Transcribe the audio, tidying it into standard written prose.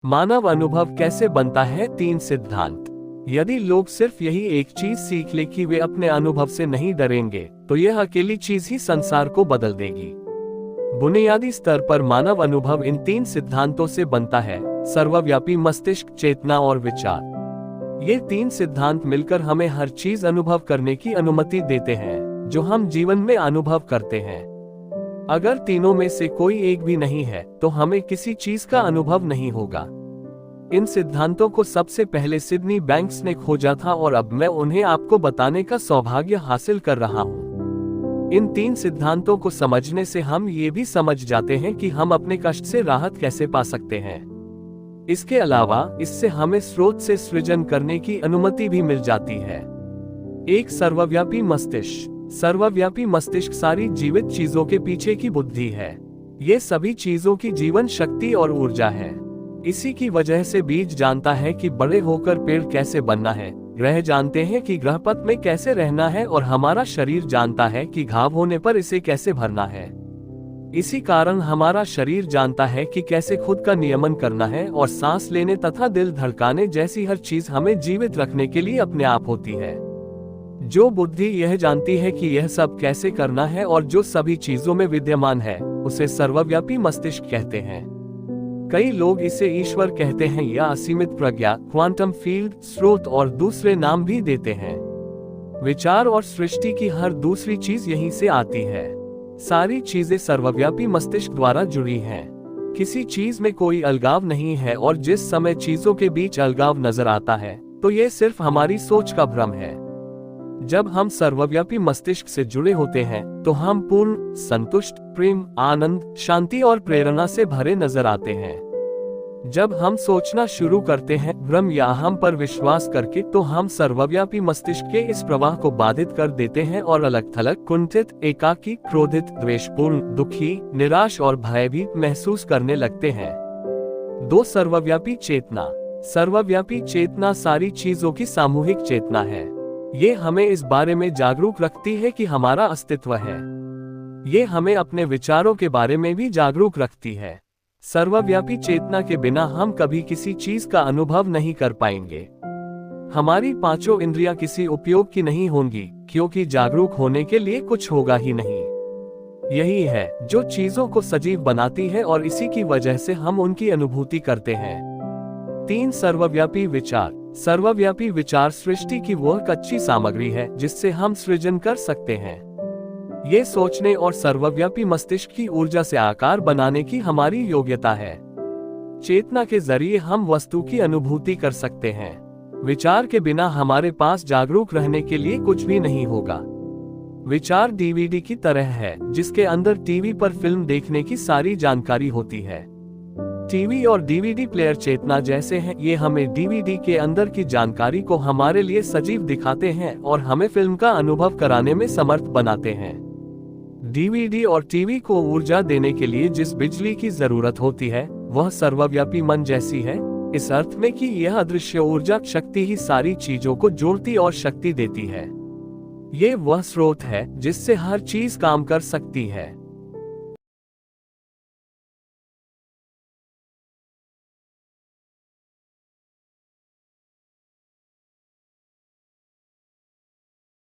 मानव अनुभव कैसे बनता है? 3 सिद्धांत। यदि लोग सिर्फ यही एक चीज सीख ले कि वे अपने अनुभव से नहीं डरेंगे, तो यह अकेली चीज ही संसार को बदल देगी। बुनियादी स्तर पर मानव अनुभव इन 3 सिद्धांतों से बनता है: सर्वव्यापी मस्तिष्क, चेतना और विचार। ये 3 सिद्धांत मिलकर हमें हर चीज अनुभव करने की अनुमति देते हैं जो हम जीवन में अनुभव करते हैं। अगर तीनों में से कोई एक भी नहीं है, तो हमें किसी चीज का अनुभव नहीं होगा। इन सिद्धांतों को सबसे पहले सिडनी बैंक्स ने खोजा था और अब मैं उन्हें आपको बताने का सौभाग्य हासिल कर रहा हूँ। इन 3 सिद्धांतों को समझने से हम ये भी समझ जाते हैं कि हम अपने कष्ट से राहत कैसे पा सकते हैं। इसके अलावा इससे हमें स्रोत से सृजन करने की अनुमति भी मिल जाती है। एक सर्वव्यापी मस्तिष्क। सर्वव्यापी मस्तिष्क सारी जीवित चीजों के पीछे की बुद्धि है। ये सभी चीजों की जीवन शक्ति और ऊर्जा है। इसी की वजह से बीज जानता है कि बड़े होकर पेड़ कैसे बनना है, ग्रह जानते हैं कि ग्रहपथ में कैसे रहना है, और हमारा शरीर जानता है कि घाव होने पर इसे कैसे भरना है। इसी कारण हमारा शरीर जानता है कि कैसे खुद का नियमन करना है, और सांस लेने तथा दिल धड़काने जैसी हर चीज हमें जीवित रखने के लिए अपने आप होती है। जो बुद्धि यह जानती है कि यह सब कैसे करना है और जो सभी चीजों में विद्यमान है, उसे सर्वव्यापी मस्तिष्क कहते हैं। कई लोग इसे ईश्वर कहते हैं या असीमित प्रज्ञा, क्वांटम फील्ड, स्रोत और दूसरे नाम भी देते हैं। विचार और सृष्टि की हर दूसरी चीज यहीं से आती है। सारी चीजें सर्वव्यापी मस्तिष्क द्वारा जुड़ी हैं। किसी चीज में कोई अलगाव नहीं है, और जिस समय चीजों के बीच अलगाव नजर आता है, तो यह सिर्फ हमारी सोच का भ्रम है। जब हम सर्वव्यापी मस्तिष्क से जुड़े होते हैं, तो हम पूर्ण, संतुष्ट, प्रेम, आनंद, शांति और प्रेरणा से भरे नजर आते हैं। जब हम सोचना शुरू करते हैं भ्रम या अहम पर विश्वास करके, तो हम सर्वव्यापी मस्तिष्क के इस प्रवाह को बाधित कर देते हैं और अलग-थलग, कुंठित, एकाकी, क्रोधित, द्वेषपूर्ण, दुखी, निराश और भयभीत महसूस करने लगते हैं। 2 सर्वव्यापी चेतना। सर्वव्यापी चेतना सारी चीजों की सामूहिक चेतना है। ये हमें इस बारे में जागरूक रखती है कि हमारा अस्तित्व है। ये हमें अपने विचारों के बारे में भी जागरूक रखती है। सर्वव्यापी चेतना के बिना हम कभी किसी चीज का अनुभव नहीं कर पाएंगे। हमारी 5 इंद्रियां किसी उपयोग की नहीं होंगी, क्योंकि जागरूक होने के लिए कुछ होगा ही नहीं। यही है जो चीजों को सजीव बनाती है, और इसी की वजह से हम उनकी अनुभूति करते हैं। 3 सर्वव्यापी विचार। सर्वव्यापी विचार सृष्टि की वह कच्ची सामग्री है जिससे हम सृजन कर सकते हैं। ये सोचने और सर्वव्यापी मस्तिष्क की ऊर्जा से आकार बनाने की हमारी योग्यता है। चेतना के जरिए हम वस्तु की अनुभूति कर सकते हैं। विचार के बिना हमारे पास जागरूक रहने के लिए कुछ भी नहीं होगा। विचार डीवीडी की तरह है, जिसके अंदर टीवी पर फिल्म देखने की सारी जानकारी होती है। टीवी और डीवीडी प्लेयर चेतना जैसे हैं। ये हमें डीवीडी के अंदर की जानकारी को हमारे लिए सजीव दिखाते हैं और हमें फिल्म का अनुभव कराने में समर्थ बनाते हैं। डीवीडी और टीवी को ऊर्जा देने के लिए जिस बिजली की जरूरत होती है, वह सर्वव्यापी मन जैसी है, इस अर्थ में कि यह अदृश्य ऊर्जा शक्ति ही सारी चीजों को जोड़ती और शक्ति देती है। ये वह स्रोत है जिससे हर चीज काम कर सकती है।